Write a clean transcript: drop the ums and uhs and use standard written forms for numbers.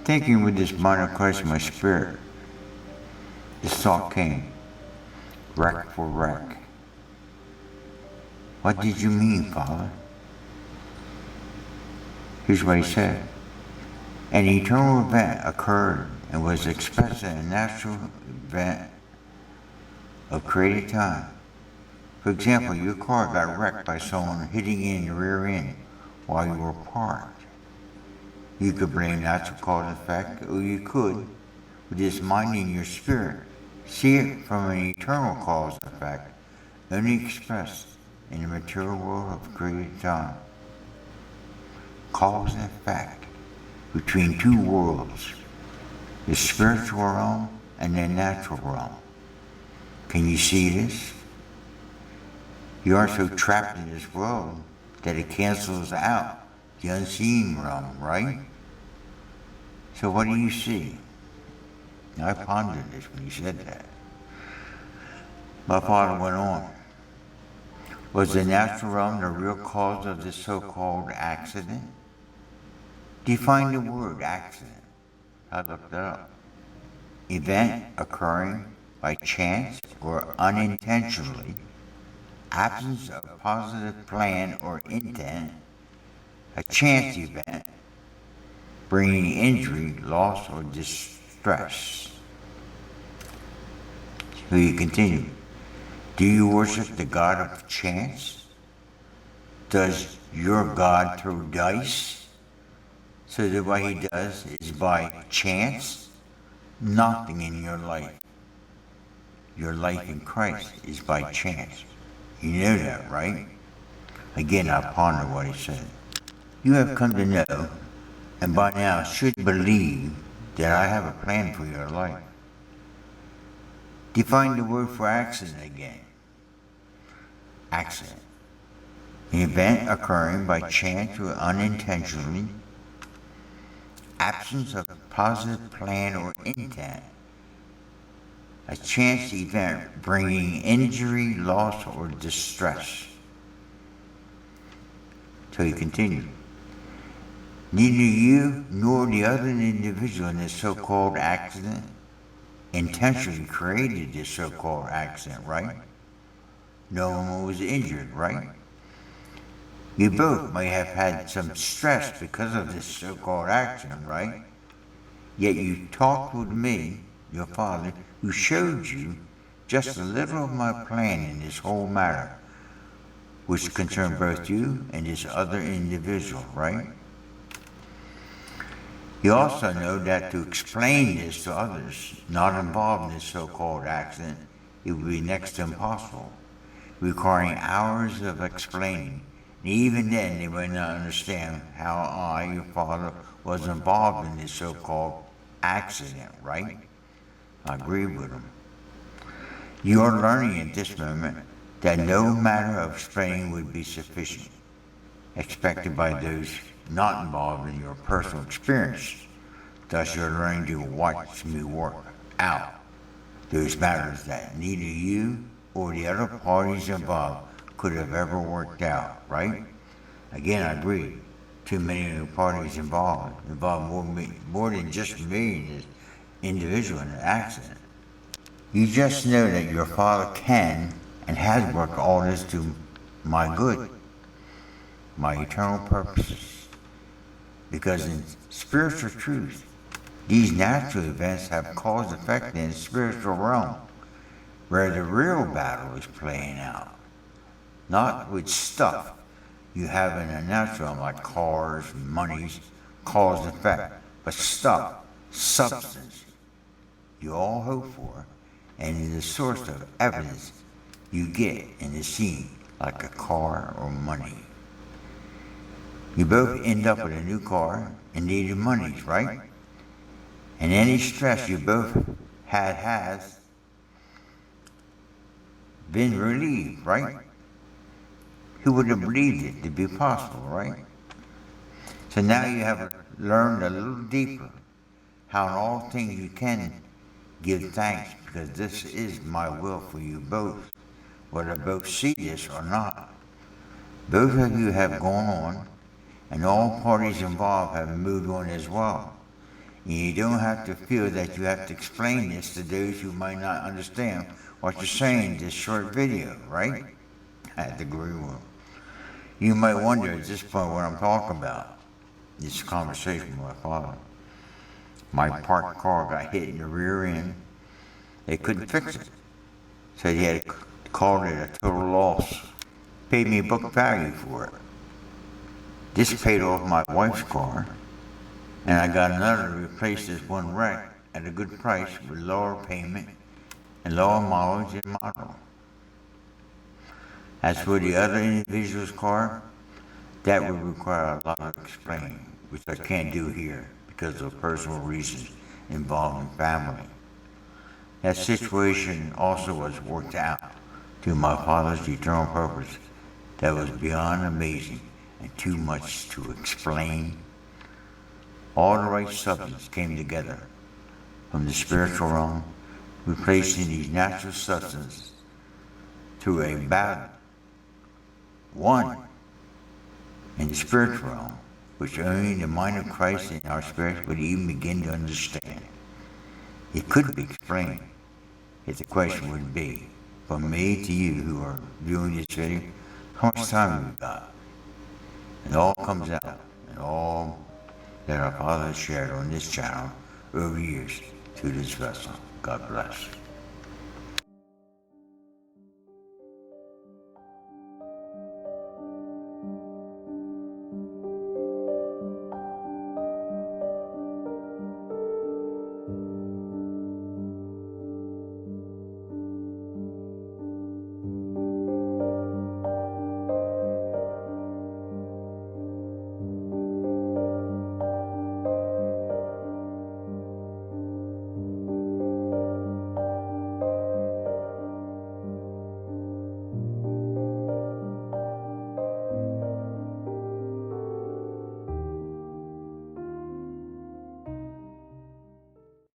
thinking with this mind of Christ in my spirit, this thought came, wreck for wreck. What did you mean, Father? Here's what he said. An eternal event occurred and was expressed in a natural event of created time. For example, your car got wrecked by someone hitting you in the rear end while you were parked. You could blame natural cause and effect, or you could, with this mind in your spirit, see it from an eternal cause and effect, only expressed in the material world of created time. Cause and effect between two worlds, the spiritual realm and the natural realm. Can you see this? You are so trapped in this world that it cancels out the unseen realm, right? So what do you see? I pondered this when he said that. My father went on. Was the natural realm the real cause of this so-called accident? Define the word accident. I looked it up. Event occurring by chance or unintentionally, absence of positive plan or intent, a chance event, bringing injury, loss, or distress. So you continue. Do you worship the God of chance? Does your God throw dice? So that what he does is by chance? Nothing in your life. Your life in Christ is by chance. You know that, right? Again, I ponder what he said. You have come to know, and by now should believe, that I have a plan for your life. Define the word for accident again. Accident. An event occurring by chance or unintentionally, absence of positive plan or intent, a chance event bringing injury, loss, or distress. So he continued. Neither you nor the other individual in this so-called accident intentionally created this so-called accident, right? No one was injured, right? You both may have had some stress because of this so-called accident, right? Yet you talked with me, your father, who showed you just a little of my plan in this whole matter, which concerned both you and this other individual, right? You also know that to explain this to others not involved in this so-called accident, it would be next to impossible, requiring hours of explaining. And even then, they would not understand how I, your father, was involved in this so-called accident, right? I agree with him. You are learning at this moment that no matter of explaining would be sufficient, expected by those not involved in your personal experience. Thus, you're learning to watch me work out those matters that neither you or the other parties involved could have ever worked out, right? Again, I agree. Too many of the parties involved more than just me and this individual in an accident. You just know that your father can and has worked all this to my good, my eternal purposes. Because in spiritual truth, these natural events have cause and effect in the spiritual realm, where the real battle is playing out. Not with stuff you have in a natural realm like cars, monies, cause and effect, but stuff, substance you all hope for, and is the source of evidence you get in the scene, like a car or money. You both end up with a new car and needed monies, right? And any stress you both has been relieved, right? Who would have believed it to be possible, right? So now you have learned a little deeper how in all things you can give thanks, because this is my will for you both, whether both see this or not. Both of you have gone on, and all parties involved have moved on as well. And you don't have to feel that you have to explain this to those who might not understand what you're saying in this short video, right? I had to agree with him. You might wonder at this point what I'm talking about. This conversation with my father. My parked car got hit in the rear end. They couldn't fix it. So he had called it a total loss. Paid me book value for it. This paid off my wife's car, and I got another to replace this one wreck at a good price with lower payment and lower mileage and model. As for the other individual's car, that would require a lot of explaining, which I can't do here because of personal reasons involving family. That situation also was worked out to my father's eternal purpose that was beyond amazing and too much to explain. All the right substance came together from the spiritual realm, replacing these natural substances through a battle, one in the spiritual realm, which only the mind of Christ and our spirit would even begin to understand. It could be explained if the question would be, from me to you who are viewing this video, how much time have we got? It all comes out, and all that our Father has shared on this channel over the years through this vessel. God bless.